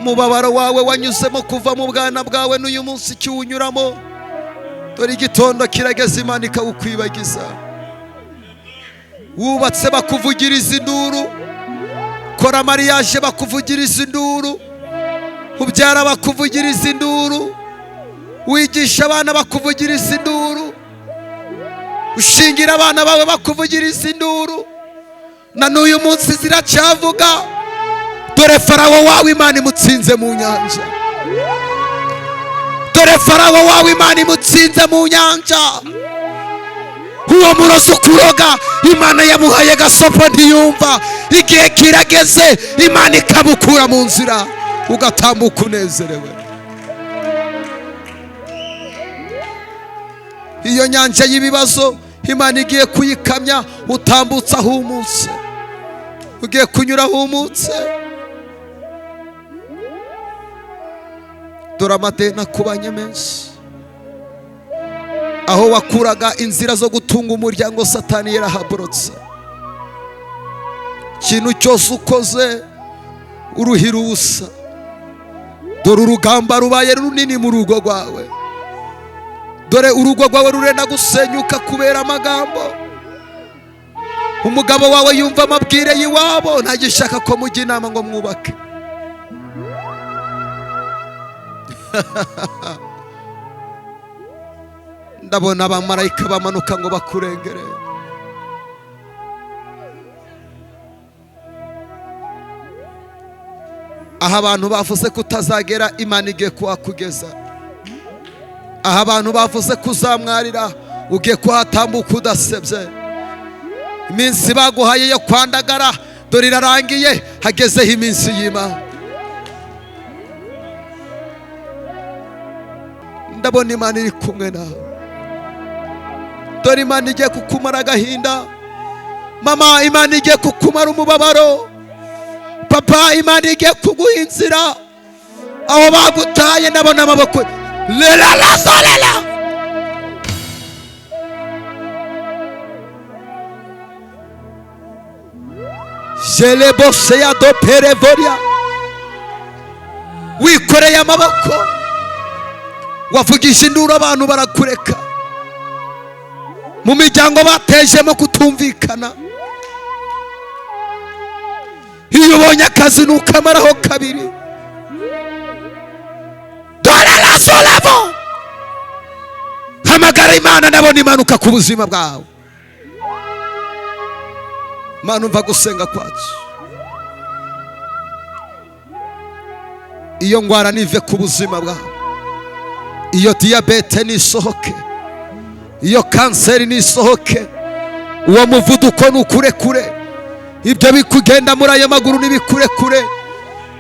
umubabaro wawe wanyuzemo kuva mu bwana bwawe n'uyu munsi kiwunyuramo. Dore igitondo kirageze Imana ikawukwibagiza. Wubatse bakuvugiriza induru, kora mariage bakuvugiriza induru, ubyara bakuvugiriza induru, wigisha abana bakuvugiriza induru, ushingira abana bawe bakuvugiriza induru, na n'uyu munsi ziracyavuga. Dore Farawo wawe Imana imutsinze mu nyanja. Dore Farawo wawe Imana imutsinze mu nyanja. Uwo murozi ukuroga Imana yamuhaye gasopo ntiyumva. Igihe kirageze Imana ikabukura mu nzira ugatambuka unezerewe. Iyo nyanja y'ibibazo Imana igiye kuyikamya utambutse ahumutse, ugiye kunyura ahumutse. Dore amadeni akubanye menshi, aho wakuraga inzira zo gutunga umuryango Satani yarahaborotse. Ikintu cyose ukoze uruhira ubusa. Dore urugamba rubaye runini mu rugo rwawe. Dore urugo rwawe rurenda gusenyuka kubera amagambo. Umugabo wawe yumva amabwire y'iwabo, ntagishaka ko mujya inama ngo mwubake. Ndabona abamarayika bamanuka ngo bakurengere. Aha abantu bavuze kutazagera Imana igiye kuhakugeza. Aha abantu bavuze kuzamwarira ugiye kuhatambuka udasebye. Iminsi baguhaye yo kwandagara dore irarangiye, hagezeho iminsi y'Imana. Ndabona Imana iri kumwe nawe. Dore Imana igiye kukumara agahinda. Mama, Imana igiye kukumara umubabaro. Papa, Imana igiye kuguha inzira aho bagutaye. Ndabona amaboko lela la solela. Jele bose ya do perevoria. Wikoreye amaboko, wavugije induru abantu barakureka. Mu miryango batejemo kutumvikana. Iyo ubonye akazi nukamaraho kabiri. Dore la solavo. Hamagara Imana, ndabona imanuka ku buzima bwawe. Mana, umva gusenga kwacu. Iyo ngwara nive ku buzima bwawe. Iyo diabete nisohoke. Iyo kanseri nisohoke. Uwo muvuduko nukurekure. Ibyo bikugenda muri ayo maguru nibikurekure.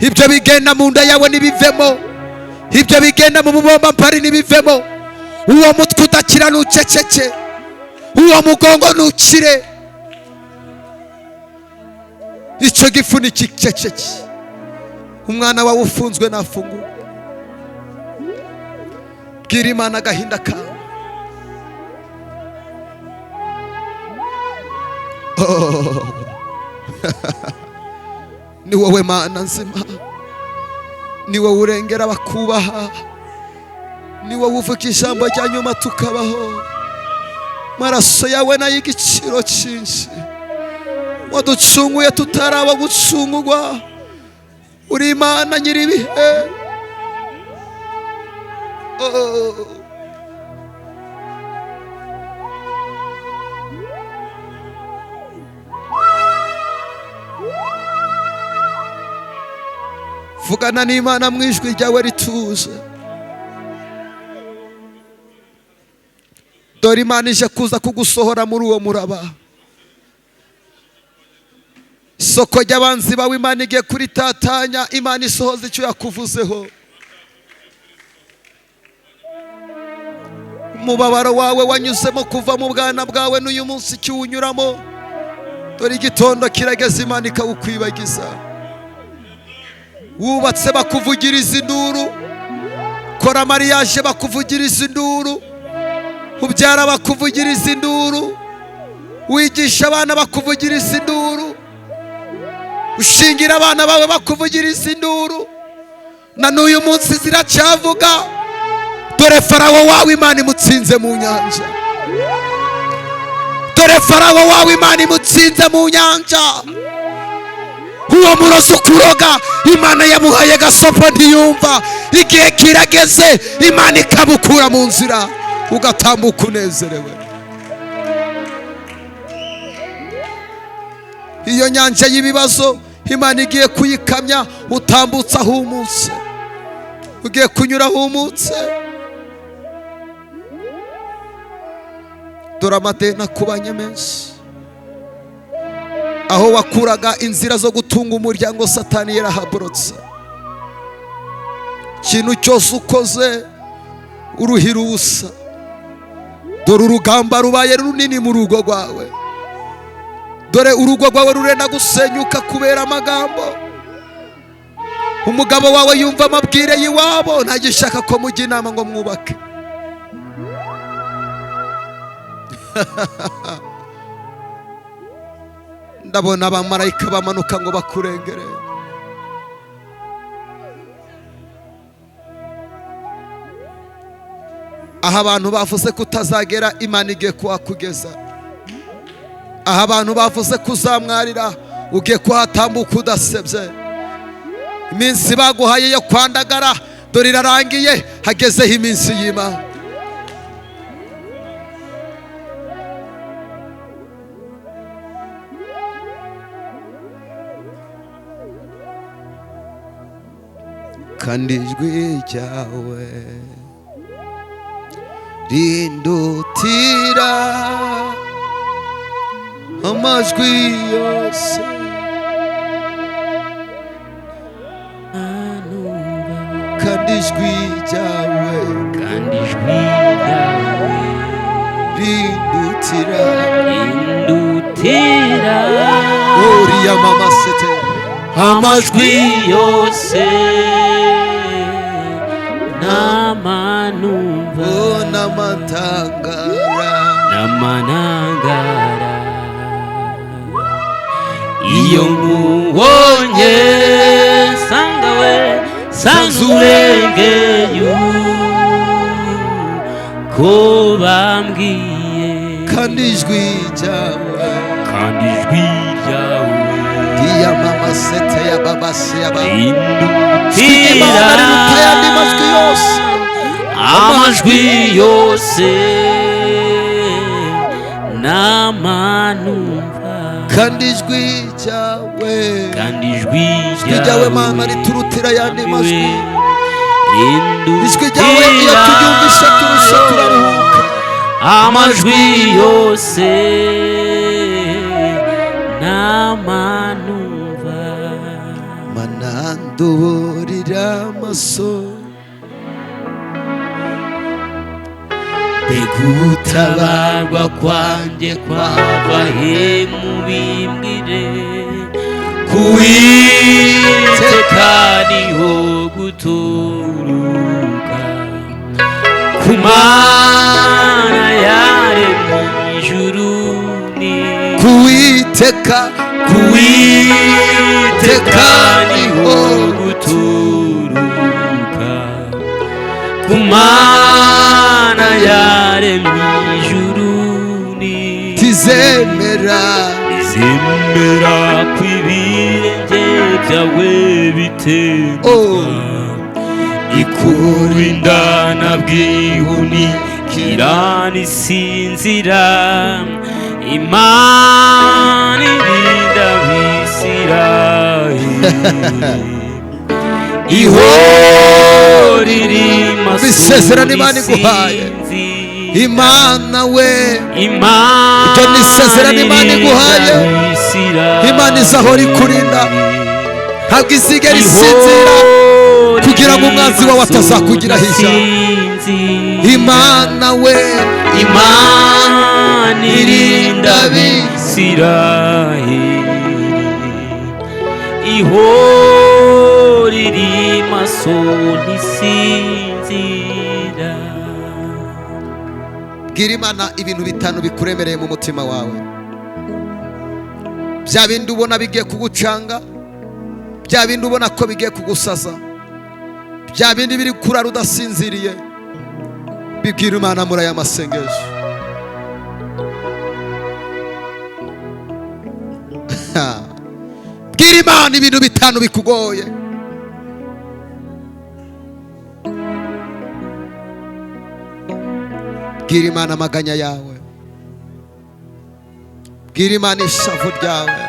Ibyo bigenda mu nda yawe nibivemo. Ibyo bigenda mu mubomba mpari nibivemo. Uwo mutwe udakira nuceceke. Uwo mugongo nukire. Icyo gifu nikiceceke. Umwana wawe ufunzwe nafungu. Bwira Imana agahinda kawe. Ni wowe Mana nzima. Ni wowe urengera bakubaha. Ni wowe uvuga ijambo rya nyuma tukabaho. Maraso yawe na y'igiciro cyinshi. Waducunguye tutaraba gucungurwa. Uri Imana nyiribihe. Vugana n'Imana mu ijwi ryawe rituje. Dore Imana ije kuza kugusohora muri uwo muraba. Isoko ry'abanzi bawe Imana igiye kuritatanya. Imana isohoza icyo yakuvuzeho. Umubabaro wawe wanyuzemo kuva mu bwana bwawe n'uyu munsi kiwunyuramo. Dore igitondo kirageze Imana ikawukwibagiza. Wubatse bakuvugiriza induru, kora mariage bakuvugiriza induru, ubyara bakuvugiriza induru, wigisha abana bakuvugiriza induru, ushingira abana bawe bakuvugiriza induru, na n'uyu munsi ziracyavuga. Dore Farawo wawe Imana imutsinze mu nyanja. Dore Farawo wawe Imana imutsinze mu nyanja. Uwo murozi ukuroga Imana yamuhaye gasopo ntiyumva. Igihe kirageze Imana ikabukura mu nzira ugatambuka unezerewe. Iyo nyanja y'ibibazo Imana igiye kuyikamya utambutse ahumutse. Ugiye kunyura ahumutse. Dore amadeni akubanye menshi. Aho wakuraga inzira zo gutunga umuryango Satani yarahaborotse. Ikintu cyose ukoze uruhira ubusa. Dore urugamba rubaye runini mu rugo rwawe. Dore urugo rwawe rurenda gusenyuka kubera amagambo. Umugabo wawe yumva amabwire y'iwabo ntagishaka ko mujya inama ngo mwubake. Ndabona abamarayika bamanuka ngo bakurengere. Aha abantu bavuze kutazagera Imana igiye kuhakugeza. Aha abantu bavuze kuzamwarira ugiye kuhatambuka udasebye. Iminsi baguhaye yo kwandagara dore irarangiye, hagezeho iminsi y'Imana. Kandi ijwi ryawe rindutira amajwi yose. Kandi ijwi ryawe rindutira uriya mama sete amajwi yose namanumva n'amanangara. Iyo nkubonye sanga urengeye uko bambwiye. Kandi ijwi ryawe iya mama sete ya baba se ya baba rindutira amajwi yose namanumva. Kandi ijwi ryawe Mana riturutira yandi majwi. Ijwi ryawe iyo turyumvise turusha turaruhuka. Amajwi yose namanumva. Mana nduburira amaso begutabarwa kwanjye kwava he mubimbwire. Kuwiteka niho guturuka, ku Mana yaremye ijuru ni. Kuwiteka niho guturuka, ku Mana yaremye ijuru ni. Tizemera kw'ibirenge byawe biteguka. Ikurinda nabwihunikira nisinzira. Imana irinda Abisirayeli. Ihora iri maso isezerano Imana iguhaye. Imana we icyo ni isezerano Imana iguhaye. Imana izahora ikurinda, ntabwo izigera isinzira kugira ngo umwanzi wawe atazakugiraho ijambo. Imana we Imana irinda Abisirayeli. Ihora iri maso ntisinzira. Bwira Imana ibintu bitanu bikuremereye mu mutima wawe. Bya bindi ubona bigiye kugucanga, bya bindi ubona ko bigiye kugusaza. bya bindi biri kurara udasinziriye, bibwira Imana muri aya masengesho. Bwira Imana ibintu bitanu bikugoye. Bwira Imana amaganya yawe. Bwira Imana ishavu ryawe.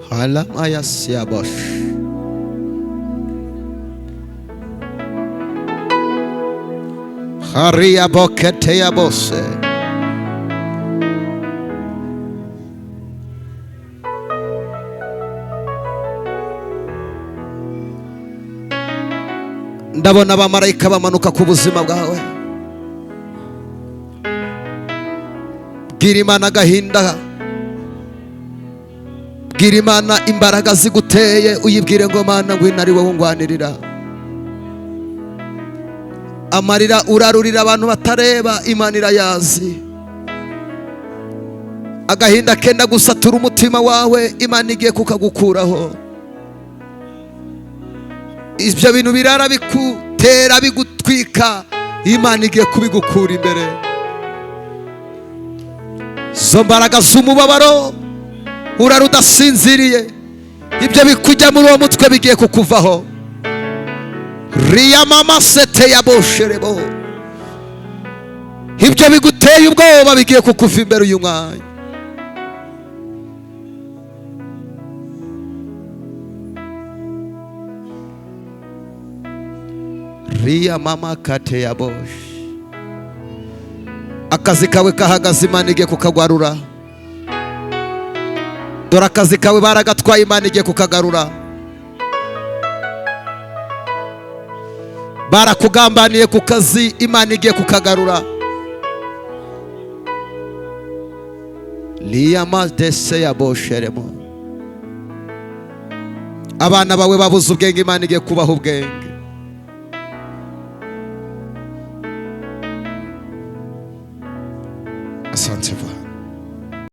Halamaya siabosh. Haria bokete ya bose. Ndabona abamarayika bamanuka ku buzima bwawe. Bwira Imana agahinda. Bwira Imana imbaraga ziguteye, uyibwire ngo Mana ngwino ari wowe ungwanirira. Amarira urarurira abantu batareba, Imana irayazi. Agahinda kenda gusatura umutima wawe, Imana igiye kukagukuraho. Ibyo bintu birara bikutera bigutwika, Imana igiye kubigukura imbere. Zo mbaraga z'umubabaro urara udasinziriye, ibyo bikujya muri uwo mutwe bigiye kukuvaho. Riya mama sete ya bosherebo, ibyo biguteye ubwoba bigiye kukuva imbere uyu mwanya. Riya mama kate ya bosh. Akazi kawe kahagaze, Imana igiye kukagwarura. Dore akazi kawe baragatwaye, Imana igiye kukagarura. Barakugambaniye ku kazi, Imana igiye kukagarura. Liyama dese ya bosheremo. Abana bawe babuze ubwenge, Imana igiye kubaha ubwenge. Asante.